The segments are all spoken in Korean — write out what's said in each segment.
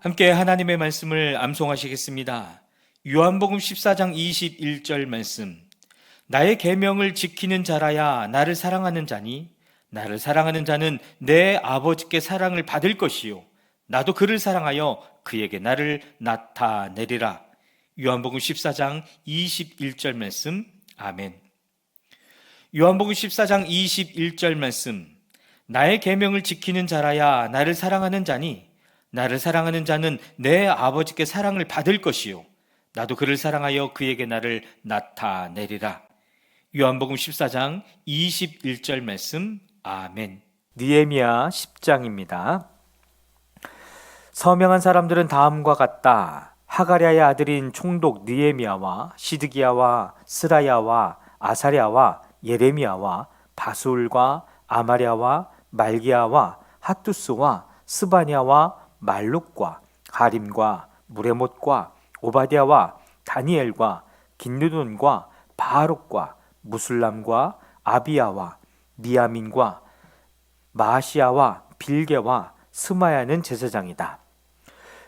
함께 하나님의 말씀을 암송하시겠습니다. 요한복음 14장 21절 말씀. 나의 계명을 지키는 자라야 나를 사랑하는 자니 나를 사랑하는 자는 내 아버지께 사랑을 받을 것이요 나도 그를 사랑하여 그에게 나를 나타내리라. 요한복음 14장 21절 말씀. 아멘. 요한복음 14장 21절 말씀. 나의 계명을 지키는 자라야 나를 사랑하는 자니 나를 사랑하는 자는 내 아버지께 사랑을 받을 것이요 나도 그를 사랑하여 그에게 나를 나타내리라. 요한복음 14장 21절 말씀. 아멘. 느헤미야 10장입니다. 서명한 사람들은 다음과 같다. 하가랴의 아들인 총독 느헤미야와 시드기야와 스라야와 아사랴와 예레미야와 바술과 아마랴와 말기야와 핫투스와 스바냐와 말룩과 하림과 무레못과 오바댜와 다니엘과 긴느돈과 바룩과 무술람과 아비야와 미야민과 마아시야와 빌게와 스마야는 제사장이다.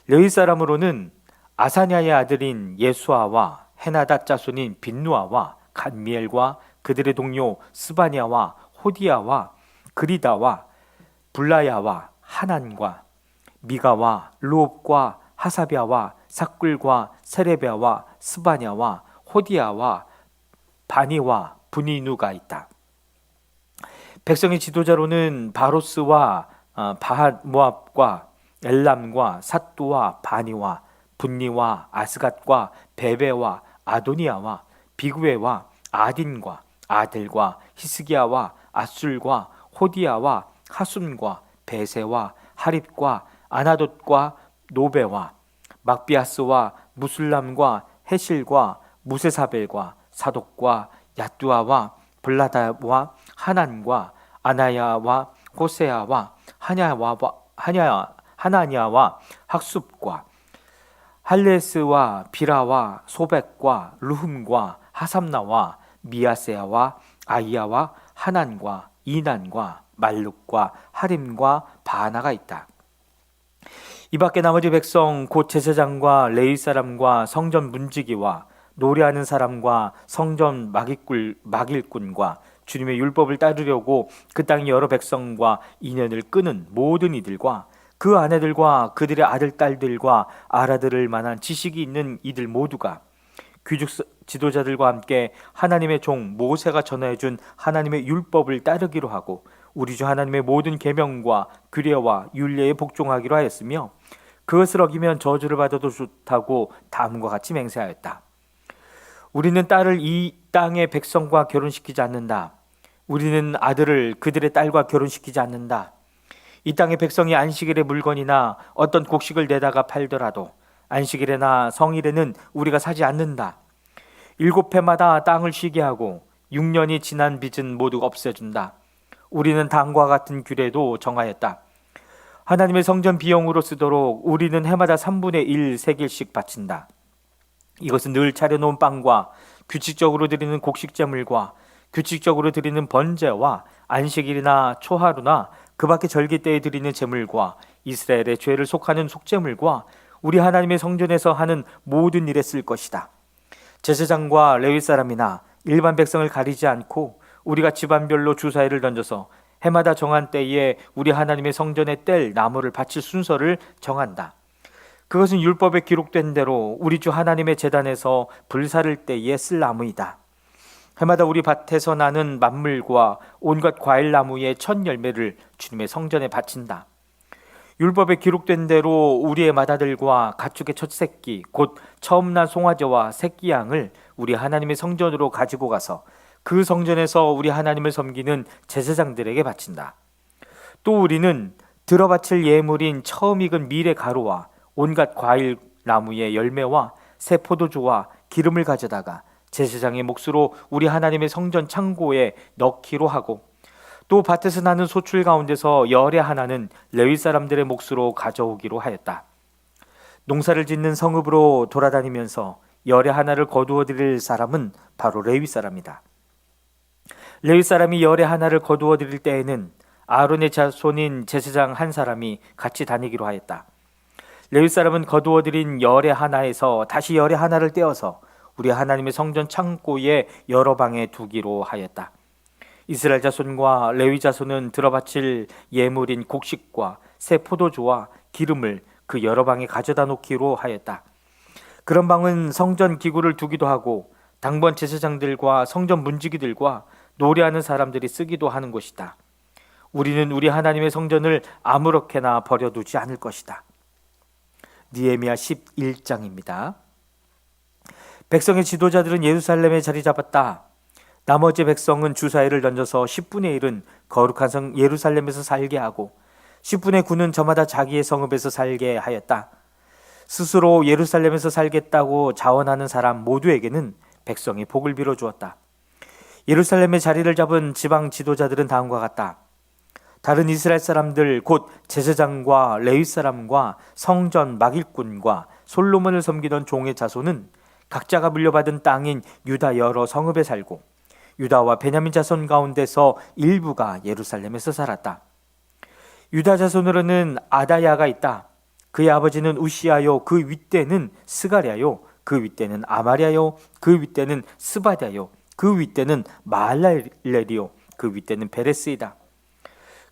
레위 사람으로는 아사냐의 아들인 예수아와 헤나닷 자손인 빈누아와 간미엘과 그들의 동료 스바냐와 호디야와 그리다와 불라야와 하난과 미가와 루옵과 하사랴와 삭굴과 세레베와 스바냐와 호디야와 바니와 분이누가 있다. 백성의 지도자로는 바로스와 바핫 모압과 엘람과 삿두와 바니와 분니와 아스갓과 베베와 아도니아와 비구에와 아딘과 아들과 히스기야와 아술과 호디야와 하순과 베세와 하립과 아나돗과 노베와 막비아스와 무술람과 헤실과 무세사벨과 사독과 야뚜아와 블라다와 하난과 아나야와 호세아와 하나냐와 학습과 할레스와 비라와 소백과 루흠과 하삼나와 미야세아와 아이야와 하난과 이난과 말룩과 하림과 바나가 있다. 이 밖에 나머지 백성 곧 제사장과 레위 사람과 성전 문지기와 노래하는 사람과 성전 막일꾼과 주님의 율법을 따르려고 그 땅의 여러 백성과 인연을 끄는 모든 이들과 그 아내들과 그들의 아들 딸들과 알아들을 만한 지식이 있는 이들 모두가 귀족 지도자들과 함께 하나님의 종 모세가 전하여준 하나님의 율법을 따르기로 하고 우리 주 하나님의 모든 계명과 규례와 율례에 복종하기로 하였으며 그것을 어기면 저주를 받아도 좋다고 다음과 같이 맹세하였다. 우리는 딸을 이 땅의 백성과 결혼시키지 않는다. 우리는 아들을 그들의 딸과 결혼시키지 않는다. 이 땅의 백성이 안식일에 물건이나 어떤 곡식을 내다가 팔더라도 안식일에나 성일에는 우리가 사지 않는다. 7해마다 땅을 쉬게 하고 6년이 지난 빚은 모두 없애준다. 우리는 다음과 같은 규례도 정하였다. 하나님의 성전 비용으로 쓰도록 우리는 해마다 3분의 1 세겔씩 바친다. 이것은 늘 차려놓은 빵과 규칙적으로 드리는 곡식제물과 규칙적으로 드리는 번제와 안식일이나 초하루나 그 밖에 절기 때에 드리는 제물과 이스라엘의 죄를 속하는 속제물과 우리 하나님의 성전에서 하는 모든 일에 쓸 것이다. 제사장과 레위 사람이나 일반 백성을 가리지 않고 우리가 집안별로 주사위를 던져서 해마다 정한 때에 우리 하나님의 성전에 뗄 나무를 바칠 순서를 정한다. 그것은 율법에 기록된 대로 우리 주 하나님의 제단에서 불사를 때에 쓸 나무이다. 해마다 우리 밭에서 나는 만물과 온갖 과일나무의 첫 열매를 주님의 성전에 바친다. 율법에 기록된 대로 우리의 맏아들과 가축의 첫 새끼 곧 처음 난 송아지와 새끼 양을 우리 하나님의 성전으로 가지고 가서 그 성전에서 우리 하나님을 섬기는 제사장들에게 바친다. 또 우리는 들어바칠 예물인 처음 익은 밀의 가루와 온갖 과일 나무의 열매와 새 포도주와 기름을 가져다가 제사장의 몫으로 우리 하나님의 성전 창고에 넣기로 하고 또 밭에서 나는 소출 가운데서 열의 하나는 레위 사람들의 몫으로 가져오기로 하였다. 농사를 짓는 성읍으로 돌아다니면서 열의 하나를 거두어 드릴 사람은 바로 레위 사람이다. 레위 사람이 열의 하나를 거두어 드릴 때에는 아론의 자손인 제사장 한 사람이 같이 다니기로 하였다. 레위 사람은 거두어들인 열의 하나에서 다시 열의 하나를 떼어서 우리 하나님의 성전 창고에 여러 방에 두기로 하였다. 이스라엘 자손과 레위 자손은 들어바칠 예물인 곡식과 새 포도주와 기름을 그 여러 방에 가져다 놓기로 하였다. 그런 방은 성전 기구를 두기도 하고 당번 제사장들과 성전 문지기들과 노래하는 사람들이 쓰기도 하는 곳이다. 우리는 우리 하나님의 성전을 아무렇게나 버려두지 않을 것이다. 느헤미야 11장입니다. 백성의 지도자들은 예루살렘에 자리 잡았다. 나머지 백성은 주사위를 던져서 10분의 1은 거룩한 성 예루살렘에서 살게 하고 10분의 9는 저마다 자기의 성읍에서 살게 하였다. 스스로 예루살렘에서 살겠다고 자원하는 사람 모두에게는 백성이 복을 빌어 주었다. 예루살렘에 자리를 잡은 지방 지도자들은 다음과 같다. 다른 이스라엘 사람들 곧 제사장과 레위 사람과 성전 막일꾼과 솔로몬을 섬기던 종의 자손은 각자가 물려받은 땅인 유다 여러 성읍에 살고 유다와 베냐민 자손 가운데서 일부가 예루살렘에서 살았다. 유다 자손으로는 아다야가 있다. 그의 아버지는 우시아요, 그 윗대는 스가랴요, 그 윗대는 아마랴요, 그 윗대는 스바랴요, 그 윗대는 마할렐레리요, 그 윗대는 베레스이다.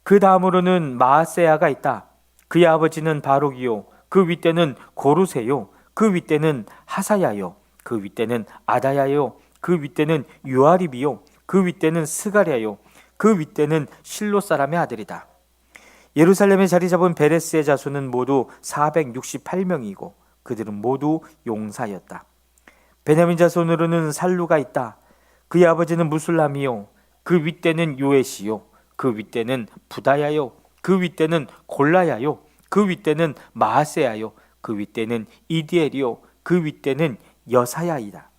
그 다음으로는 마아세야가 있다. 그의 아버지는 바룩이요, 그 윗대는 고루세요, 그 윗대는 하사야요, 그 윗대는 아다야요, 그 윗대는 요아립이요, 그 윗대는 스가랴요, 그 윗대는 실로 사람의 아들이다. 예루살렘에 자리 잡은 베레스의 자손은 모두 468명이고 그들은 모두 용사였다. 베냐민 자손으로는 살루가 있다. 그의 아버지는 무술람이요, 그 윗대는 요에시요, 그 윗대는 부다야요, 그 윗대는 골라야요, 그 윗대는 마하세야요, 그 윗대는 이디엘이요, 그 윗대는 여사야이다.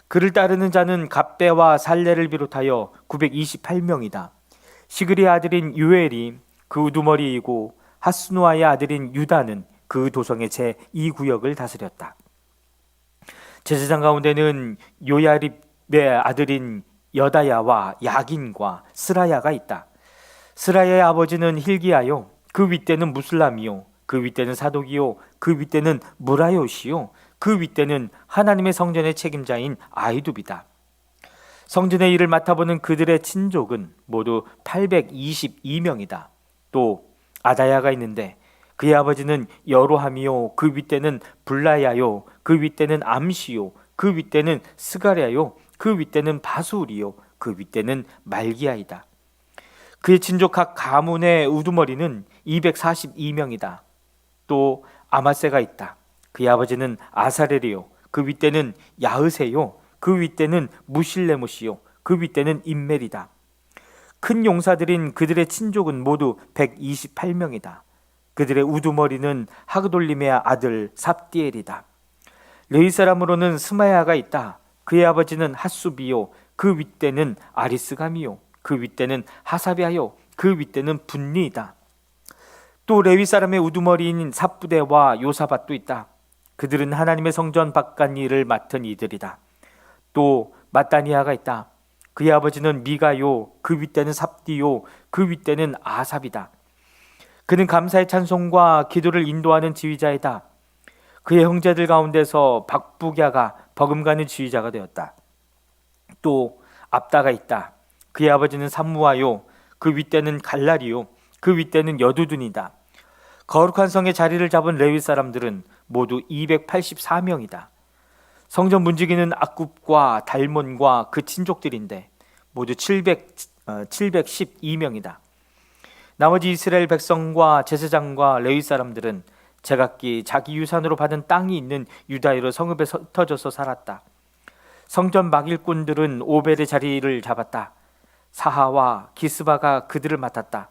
그를 따르는 자는 갑배와 살레를 비롯하여 928명이다. 시그리의 아들인 유엘이 그 우두머리이고 하스누아의 아들인 유다는 그 도성의 제2구역을 다스렸다. 제사장 가운데는 요야립의 아들인 여다야와 야긴과 스라야가 있다. 스라야의 아버지는 힐기야요, 그 윗대는 무슬람이요, 그 윗대는 사독이요, 그 윗대는 무라요시요, 그 윗대는 하나님의 성전의 책임자인 아이둡이다. 성전의 일을 맡아보는 그들의 친족은 모두 822명이다. 또 아다야가 있는데 그의 아버지는 여로함이요, 그 윗대는 블라야요, 그 윗대는 암시요, 그 윗대는 스가랴요, 그 윗대는 바술이요, 그 윗대는 말기야이다. 그의 친족 각 가문의 우두머리는 242명이다. 또 아마세가 있다. 그의 아버지는 아사렐이요, 그 윗대는 야흐세요, 그 윗대는 무실레못이요, 그 윗대는 임멜이다. 큰 용사들인 그들의 친족은 모두 128명이다. 그들의 우두머리는 하그돌림의 아들 삽디엘이다. 레위 사람으로는 스마야가 있다. 그의 아버지는 핫수비요, 그 윗대는 아리스감이요, 그 윗대는 하사비아요, 그 윗대는 분리이다. 또 레위 사람의 우두머리인 삽부대와 요사밭도 있다. 그들은 하나님의 성전 바깥 일을 맡은 이들이다. 또 마따니아가 있다. 그의 아버지는 미가요, 그 윗대는 삽디요, 그 윗대는 아삽이다. 그는 감사의 찬송과 기도를 인도하는 지휘자이다. 그의 형제들 가운데서 박부갸가 버금가는 지휘자가 되었다. 또 압다가 있다. 그의 아버지는 삼무아요, 그 윗대는 갈라리요, 그 윗대는 여두둔이다. 거룩한 성의 자리를 잡은 레위 사람들은 모두 284명이다. 성전 문지기는 악굽과 달몬과 그 친족들인데 모두 712명이다. 나머지 이스라엘 백성과 제사장과 레위 사람들은 제각기 자기 유산으로 받은 땅이 있는 유다이로 성읍에 흩어져서 살았다. 성전 막일꾼들은 오벨의 자리를 잡았다. 사하와 기스바가 그들을 맡았다.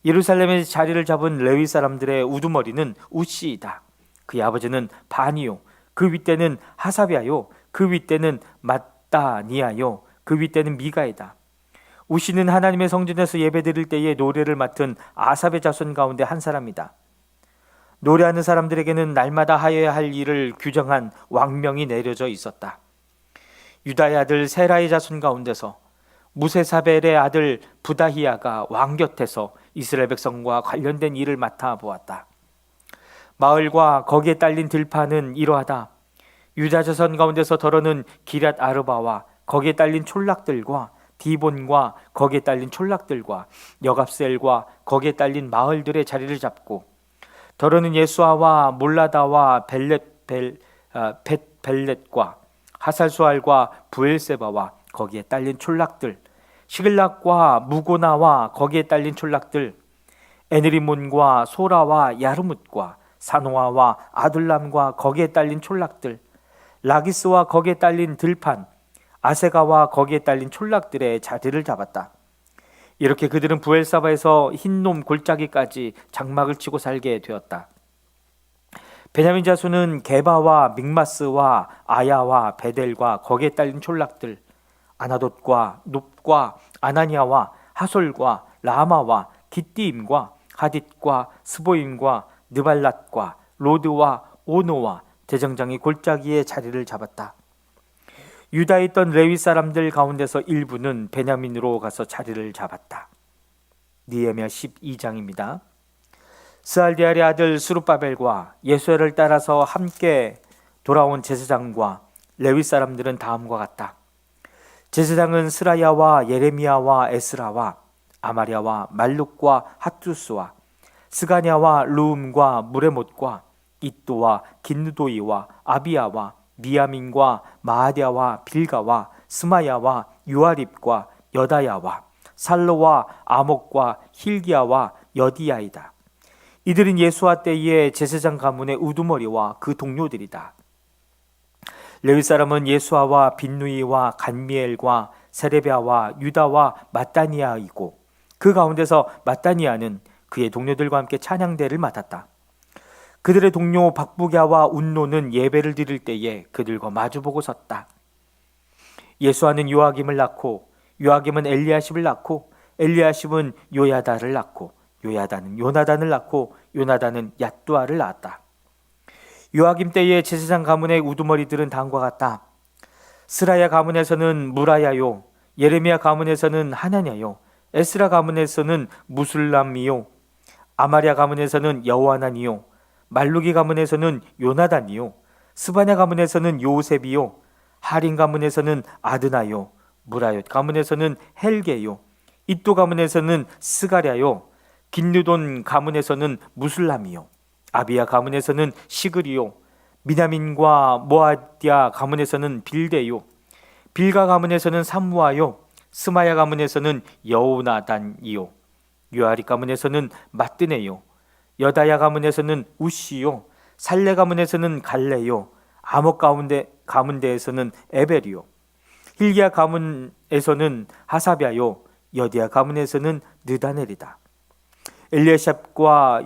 예루살렘의 자리를 잡은 레위 사람들의 우두머리는 우시이다. 그의 아버지는 바니요, 그 윗대는 하사비아요, 그 윗대는 마따니아요, 그 윗대는 미가이다. 우시는 하나님의 성전에서 예배드릴 때에 노래를 맡은 아삽의 자손 가운데 한 사람이다. 노래하는 사람들에게는 날마다 하여야 할 일을 규정한 왕명이 내려져 있었다. 유다의 아들 세라의 자손 가운데서 무세사벨의 아들 부다히야가 왕 곁에서 이스라엘 백성과 관련된 일을 맡아 보았다. 마을과 거기에 딸린 들판은 이러하다. 유다 자손 가운데서 더러는 기럇 아르바와 거기에 딸린 촌락들과 디본과 거기에 딸린 촌락들과 여갑셀과 거기에 딸린 마을들의 자리를 잡고, 더러는 예수아와 몰라다와 벳벨렛과 하살수알과 부엘세바와 거기에 딸린 촌락들, 시글락과 무고나와 거기에 딸린 촌락들, 에느리몬과 소라와 야르뭇과 사노아와 아둘람과 거기에 딸린 촌락들, 라기스와 거기에 딸린 들판, 아세가와 거기에 딸린 촌락들의 자리를 잡았다. 이렇게 그들은 부엘사바에서 흰놈 골짜기까지 장막을 치고 살게 되었다. 베냐민 자손은 게바와 믹마스와 아야와 베델과 거기에 딸린 촌락들, 아나돗과 눕과 아나니아와 하솔과 라마와 기띠임과 하딧과 스보임과 느발랏과 로드와 오노와 대정장이 골짜기에 자리를 잡았다. 유다에 있던 레위 사람들 가운데서 일부는 베냐민으로 가서 자리를 잡았다. 느헤미야 12장입니다. 스알디엘의 아들 스룹바벨과 예수엘을 따라서 함께 돌아온 제사장과 레위 사람들은 다음과 같다. 제사장은 스라야와 예레미야와 에스라와 아마랴와 말룩과 핫두스와 스가냐와 르움과 무레못과 이또와 긴누도이와 아비야와 미야민과 마아디아와 빌가와 스마야와 유아립과 여다야와 살로와 아목과 힐기야와 여디야이다. 이들은 예수와 때의 제사장 가문의 우두머리와 그 동료들이다. 레위 사람은 예수아와 빈누이와 간미엘과 세레비아와 유다와 마따니아이고, 그 가운데서 마따니아는 그의 동료들과 함께 찬양대를 맡았다. 그들의 동료 박부갸와 운노는 예배를 드릴 때에 그들과 마주보고 섰다. 예수아는 요아김을 낳고, 요아김은 엘리야십을 낳고, 엘리야십은 요야다를 낳고, 요야다는 요나단을 낳고, 요나단은 얏두아를 낳았다. 요아김 때의 제사장 가문의 우두머리들은 다음과 같다. 스라야 가문에서는 무라야요, 예레미야 가문에서는 하나냐요, 에스라 가문에서는 무술람이요, 아마랴 가문에서는 여호하나니요, 말루기 가문에서는 요나단이요, 스바냐 가문에서는 요셉이요, 하린 가문에서는 아드나요, 무라옅 가문에서는 헬게요, 이또 가문에서는 스가랴요, 긴느돈 가문에서는 무술람이요, 아비야 가문에서는 시그리요, 미나민과 모아디아 가문에서는 빌데요, 빌가 가문에서는 삼무아요, 스마야 가문에서는 여호나단이요, 요아리 가문에서는 마뜨네요, 여다야 가문에서는 우시요, 살레 가문에서는 갈레요, 아목 가문대에서는 에벨이요, 힐기야 가문에서는 하사비아요, 여디야 가문에서는 느다넬이다. 엘리야삽과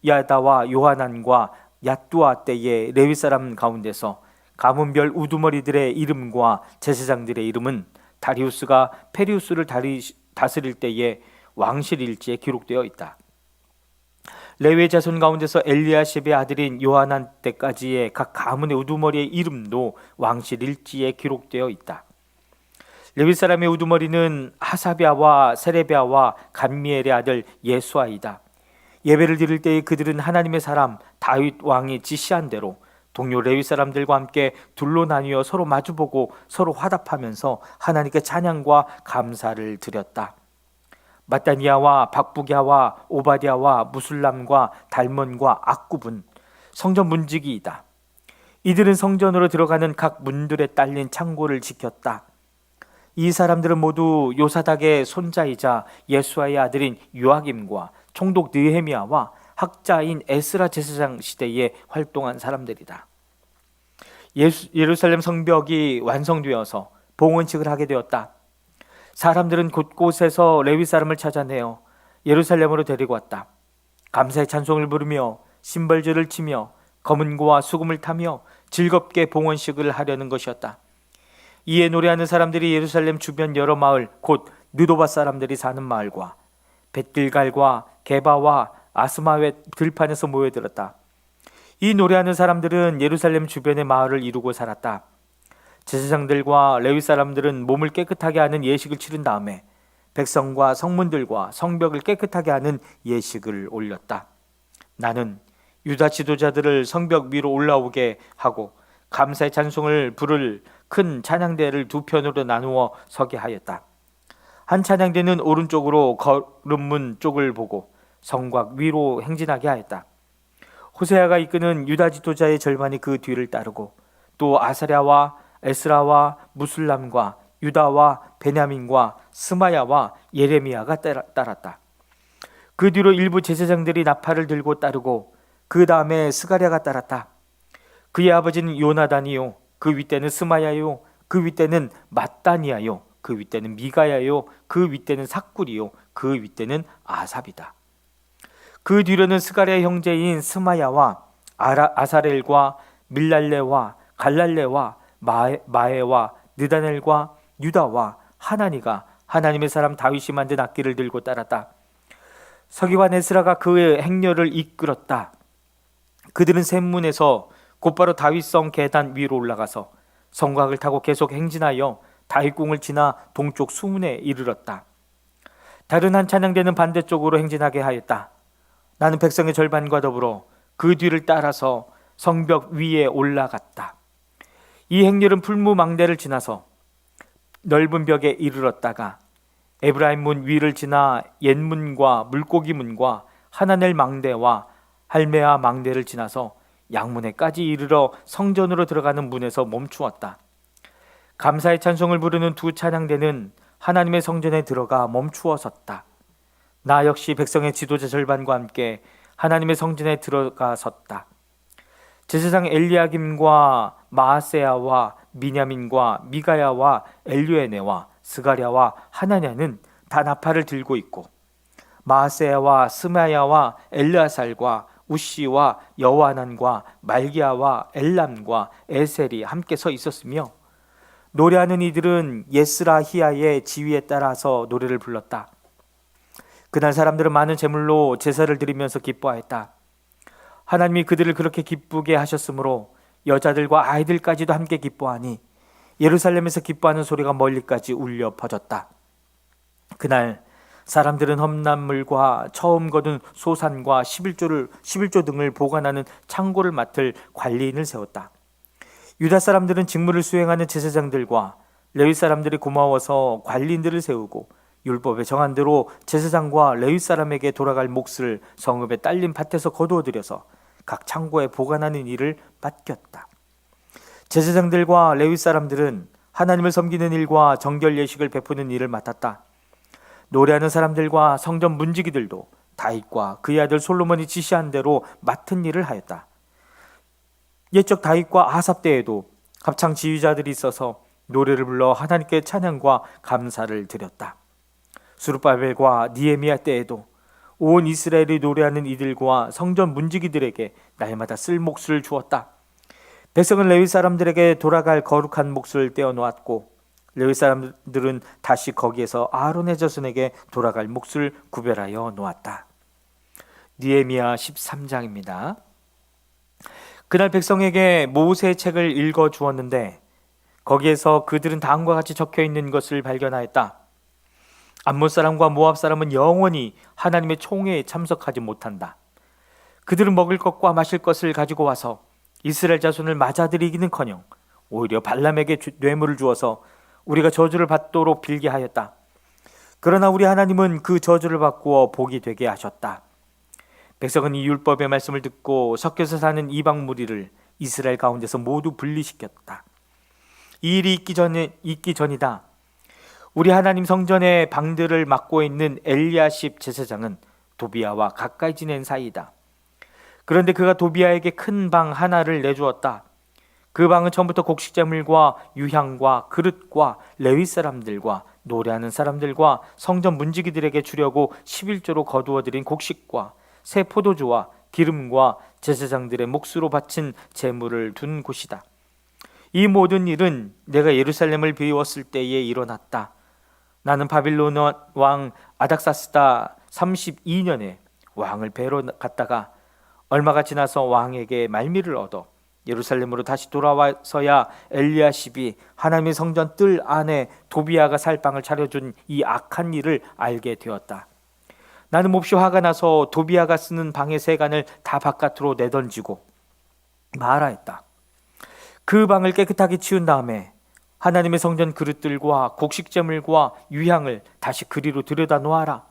요야다와 요하난과 얏두아 때의 레위 사람 가운데서 가문별 우두머리들의 이름과 제사장들의 이름은 다리우스가 페리우스를 다스릴 때의 왕실 일지에 기록되어 있다. 레위 자손 가운데서 엘리야십의 아들인 요하난 때까지의 각 가문의 우두머리의 이름도 왕실 일지에 기록되어 있다. 레위 사람의 우두머리는 하사비아와 세레비아와 간미엘의 아들 예수아이다. 예배를 드릴 때에 그들은 하나님의 사람 다윗 왕이 지시한 대로 동료 레위 사람들과 함께 둘로 나뉘어 서로 마주보고 서로 화답하면서 하나님께 찬양과 감사를 드렸다. 마따니아와 박부갸와 오바댜와 무술람과 달몬과 악굽은 성전 문지기이다. 이들은 성전으로 들어가는 각 문들에 딸린 창고를 지켰다. 이 사람들은 모두 요사닥의 손자이자 예수아의 아들인 요아김과 총독 느헤미야와 학자인 에스라 제사장 시대에 활동한 사람들이다. 예루살렘 성벽이 완성되어서 봉헌식을 하게 되었다. 사람들은 곳곳에서 레위 사람을 찾아내어 예루살렘으로 데리고 왔다. 감사의 찬송을 부르며 심벌주를 치며 검은고와 수금을 타며 즐겁게 봉헌식을 하려는 것이었다. 이에 노래하는 사람들이 예루살렘 주변 여러 마을 곧 느도바 사람들이 사는 마을과 벳길갈과 게바와 아스마웻 들판에서 모여들었다. 이 노래하는 사람들은 예루살렘 주변의 마을을 이루고 살았다. 제사장들과 레위 사람들은 몸을 깨끗하게 하는 예식을 치른 다음에 백성과 성문들과 성벽을 깨끗하게 하는 예식을 올렸다. 나는 유다 지도자들을 성벽 위로 올라오게 하고 감사의 찬송을 부를 큰 찬양대를 두 편으로 나누어 서게 하였다. 한 찬양대는 오른쪽으로 거름문 쪽을 보고 성곽 위로 행진하게 하였다. 호세아가 이끄는 유다 지도자의 절반이 그 뒤를 따르고 또 아사랴와 에스라와 무술람과 유다와 베냐민과 스마야와 예레미야가 따랐다. 그 뒤로 일부 제사장들이 나팔을 들고 따르고 그 다음에 스가랴가 따랐다. 그의 아버지는 요나단이요, 그 윗대는 스마야요, 그 윗대는 mat단이야요, 그 윗대는 미가야요, 그 윗대는 삭굴이요, 그 윗대는 아삽이다. 그 뒤로는 스가랴 형제인 스마야와 아사렐과 밀랄레와 갈랄레와 마에와 느다넬과 유다와 하나니가 하나님의 사람 다윗이 만든 악기를 들고 따랐다. 서기관 에스라가 그의 행렬을 이끌었다. 그들은 샘문에서 곧바로 다윗성 계단 위로 올라가서 성곽을 타고 계속 행진하여 다윗궁을 지나 동쪽 수문에 이르렀다. 다른 한 찬양대는 반대쪽으로 행진하게 하였다. 나는 백성의 절반과 더불어 그 뒤를 따라서 성벽 위에 올라갔다. 이 행렬은 풀무망대를 지나서 넓은 벽에 이르렀다가 에브라임 문 위를 지나 옛문과 물고기 문과 하나넬 망대와 할메아 망대를 지나서 양문에까지 이르러 성전으로 들어가는 문에서 멈추었다. 감사의 찬송을 부르는 두 찬양대는 하나님의 성전에 들어가 멈추어 섰다. 나 역시 백성의 지도자 절반과 함께 하나님의 성전에 들어가 섰다. 제사장 엘리야김과 마아세야와 미냐민과 미가야와 엘류에네와 스가랴와 하나냐는 다 나팔을 들고 있고 마아세야와 스마야와 엘르아살과 우시와 여호하난과 말기야와 엘람과 에셀이 함께 서 있었으며 노래하는 이들은 예스라히야의 지휘에 따라서 노래를 불렀다. 그날 사람들은 많은 제물로 제사를 드리면서 기뻐하였다. 하나님이 그들을 그렇게 기쁘게 하셨으므로 여자들과 아이들까지도 함께 기뻐하니 예루살렘에서 기뻐하는 소리가 멀리까지 울려 퍼졌다. 그날 사람들은 험난물과 처음 거둔 소산과 11조 등을 보관하는 창고를 맡을 관리인을 세웠다. 유다 사람들은 직무를 수행하는 제사장들과 레위 사람들이 고마워서 관리인들을 세우고 율법에 정한 대로 제사장과 레위 사람에게 돌아갈 몫을 성읍에 딸린 밭에서 거두어들여서 각 창고에 보관하는 일을 맡겼다. 제사장들과 레위 사람들은 하나님을 섬기는 일과 정결 예식을 베푸는 일을 맡았다. 노래하는 사람들과 성전 문지기들도 다윗과 그의 아들 솔로몬이 지시한 대로 맡은 일을 하였다. 옛적 다윗과 아삽 때에도 합창 지휘자들이 있어서 노래를 불러 하나님께 찬양과 감사를 드렸다. 스룹바벨과 니에미야 때에도 온 이스라엘이 노래하는 이들과 성전 문지기들에게 날마다 쓸 몫을 주었다. 백성은 레위 사람들에게 돌아갈 거룩한 몫을 떼어놓았고 레위 사람들은 다시 거기에서 아론의 자손에게 돌아갈 몫을 구별하여 놓았다. 니에미야 13장입니다. 그날 백성에게 모세의 책을 읽어 주었는데 거기에서 그들은 다음과 같이 적혀 있는 것을 발견하였다. 암몬 사람과 모압 사람은 영원히 하나님의 총회에 참석하지 못한다. 그들은 먹을 것과 마실 것을 가지고 와서 이스라엘 자손을 맞아들이기는커녕 오히려 발람에게 뇌물을 주어서 우리가 저주를 받도록 빌게 하였다. 그러나 우리 하나님은 그 저주를 바꾸어 복이 되게 하셨다. 백성은 이 율법의 말씀을 듣고 섞여서 사는 이방 무리를 이스라엘 가운데서 모두 분리시켰다. 이 일이 있기 전이다. 우리 하나님 성전의 방들을 맡고 있는 엘리야십 제사장은 도비야와 가까이 지낸 사이이다. 그런데 그가 도비야에게 큰 방 하나를 내주었다. 그 방은 처음부터 곡식제물과 유향과 그릇과 레위 사람들과 노래하는 사람들과 성전 문지기들에게 주려고 11조로 거두어들인 곡식과 새 포도주와 기름과 제사장들의 몫으로 바친 제물을 둔 곳이다. 이 모든 일은 내가 예루살렘을 비웠을 때에 일어났다. 나는 바빌론 왕 아닥사스다 32년에 왕을 뵈러 갔다가 얼마가 지나서 왕에게 말미를 얻어 예루살렘으로 다시 돌아와서야 엘리야십이 하나님의 성전 뜰 안에 도비야가 살 방을 차려준 이 악한 일을 알게 되었다. 나는 몹시 화가 나서 도비아가 쓰는 방의 세간을 다 바깥으로 내던지고 말하였다. 그 방을 깨끗하게 치운 다음에 하나님의 성전 그릇들과 곡식제물과 유향을 다시 그리로 들여다 놓아라.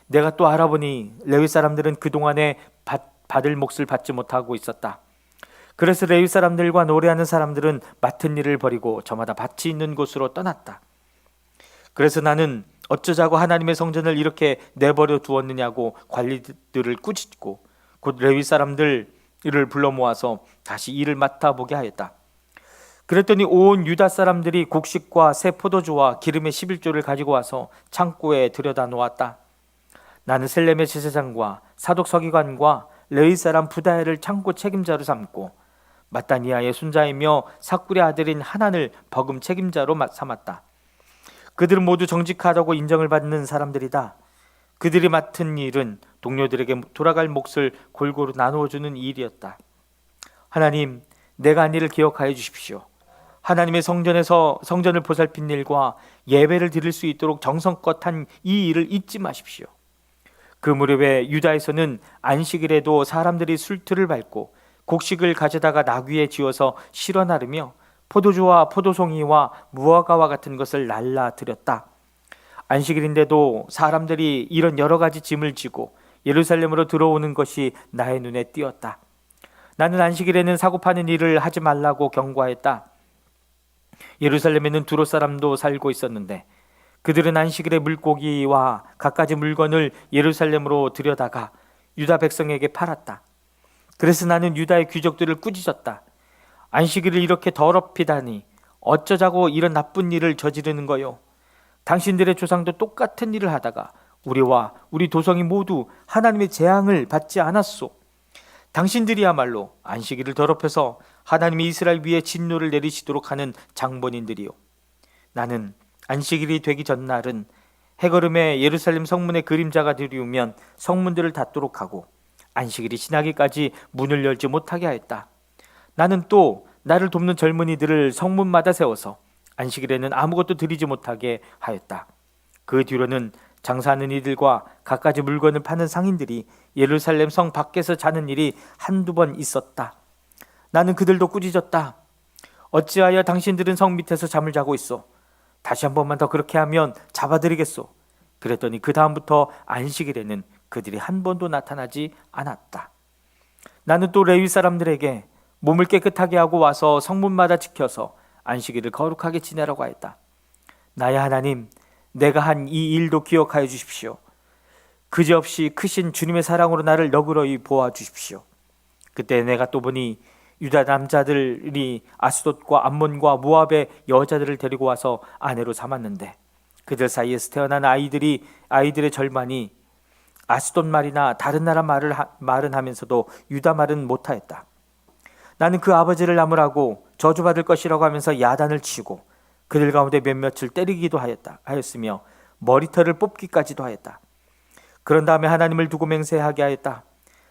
내가 또 알아보니 레위 사람들은 그동안에 받을 몫을 받지 못하고 있었다. 그래서 레위 사람들과 노래하는 사람들은 맡은 일을 버리고 저마다 밭이 있는 곳으로 떠났다. 그래서 나는 어쩌자고 하나님의 성전을 이렇게 내버려 두었느냐고 관리들을 꾸짖고 곧 레위 사람들을 불러 모아서 다시 일을 맡아보게 하였다. 그랬더니 온 유다 사람들이 곡식과 새 포도주와 기름의 11조를 가지고 와서 창고에 들여다 놓았다. 나는 셀렘의 제사장과 사독 서기관과 레위 사람 부다엘을 창고 책임자로 삼고 마따니아의 손자이며 삭굴의 아들인 하난을 버금 책임자로 삼았다. 그들은 모두 정직하다고 인정을 받는 사람들이다. 그들이 맡은 일은 동료들에게 돌아갈 몫을 골고루 나누어주는 일이었다. 하나님, 내가 한 일을 기억하여 주십시오. 하나님의 성전을 보살핀 일과 예배를 드릴 수 있도록 정성껏 한 이 일을 잊지 마십시오. 그 무렵에 유다에서는 안식일에도 사람들이 술틀을 밟고 곡식을 가져다가 나귀에 지어서 실어 나르며 포도주와 포도송이와 무화과와 같은 것을 날라드렸다. 안식일인데도 사람들이 이런 여러 가지 짐을 지고 예루살렘으로 들어오는 것이 나의 눈에 띄었다. 나는 안식일에는 사고 파는 일을 하지 말라고 경고하였다. 예루살렘에는 두로 사람도 살고 있었는데 그들은 안식일에 물고기와 갖가지 물건을 예루살렘으로 들여다가 유다 백성에게 팔았다. 그래서 나는 유다의 귀족들을 꾸짖었다. 안식일을 이렇게 더럽히다니 어쩌자고 이런 나쁜 일을 저지르는 거요. 당신들의 조상도 똑같은 일을 하다가 우리와 우리 도성이 모두 하나님의 재앙을 받지 않았소. 당신들이야말로 안식일을 더럽혀서 하나님이 이스라엘 위에 진노를 내리시도록 하는 장본인들이요. 나는 안식일이 되기 전날은 해걸음에 예루살렘 성문의 그림자가 들이우면 성문들을 닫도록 하고 안식일이 지나기까지 문을 열지 못하게 하였다. 나는 또 나를 돕는 젊은이들을 성문마다 세워서 안식일에는 아무것도 드리지 못하게 하였다. 그 뒤로는 장사하는 이들과 갖가지 물건을 파는 상인들이 예루살렘 성 밖에서 자는 일이 한두 번 있었다. 나는 그들도 꾸짖었다. 어찌하여 당신들은 성 밑에서 잠을 자고 있어? 다시 한 번만 더 그렇게 하면 잡아드리겠소. 그랬더니 그 다음부터 안식일에는 그들이 한 번도 나타나지 않았다. 나는 또 레위 사람들에게 몸을 깨끗하게 하고 와서 성문마다 지켜서 안식일을 거룩하게 지내라고 하였다. 나의 하나님, 내가 한 이 일도 기억하여 주십시오. 그지없이 크신 주님의 사랑으로 나를 너그러이 보아 주십시오. 그때 내가 또 보니 유다 남자들이 아스돗과 암몬과 모압의 여자들을 데리고 와서 아내로 삼았는데 그들 사이에서 태어난 아이들의 절반이 아스돗 말이나 다른 나라 말은 하면서도 유다 말은 못하였다. 나는 그 아버지를 나무라고 저주받을 것이라고 하면서 야단을 치고 그들 가운데 몇몇을 때리기도 하였으며 머리털을 뽑기까지도 하였다. 그런 다음에 하나님을 두고 맹세하게 하였다.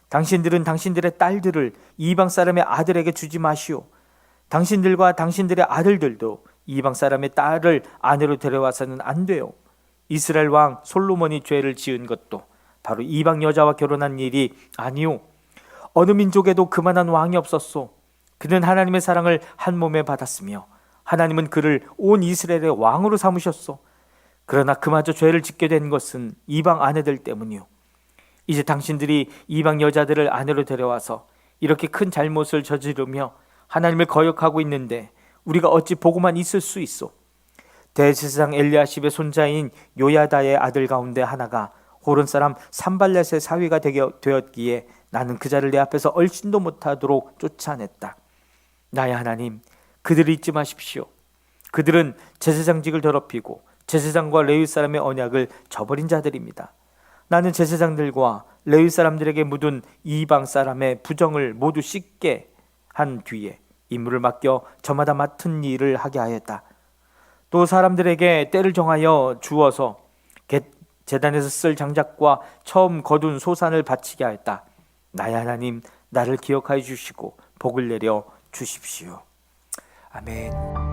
당신들은 당신들의 딸들을 이방 사람의 아들에게 주지 마시오. 당신들과 당신들의 아들들도 이방 사람의 딸을 아내로 데려와서는 안 돼요. 이스라엘 왕 솔로몬이 죄를 지은 것도 바로 이방 여자와 결혼한 일이 아니오. 어느 민족에도 그만한 왕이 없었소. 그는 하나님의 사랑을 한 몸에 받았으며 하나님은 그를 온 이스라엘의 왕으로 삼으셨소. 그러나 그마저 죄를 짓게 된 것은 이방 아내들 때문이오. 이제 당신들이 이방 여자들을 아내로 데려와서 이렇게 큰 잘못을 저지르며 하나님을 거역하고 있는데 우리가 어찌 보고만 있을 수 있소? 대제사장 엘리야십의 손자인 요야다의 아들 가운데 하나가 호른 사람 산발렛의 사위가 되었기에 나는 그 자를 내 앞에서 얼씬도 못하도록 쫓아냈다. 나의 하나님, 그들을 잊지 마십시오. 그들은 제사장직을 더럽히고 제사장과 레위 사람의 언약을 저버린 자들입니다. 나는 제사장들과 레위 사람들에게 묻은 이방 사람의 부정을 모두 씻게 한 뒤에 임무를 맡겨 저마다 맡은 일을 하게 하였다. 또 사람들에게 때를 정하여 주어서 제단에서 쓸 장작과 처음 거둔 소산을 바치게 하였다. 나의 하나님, 나를 기억하여 주시고 복을 내려 주십시오. 아멘.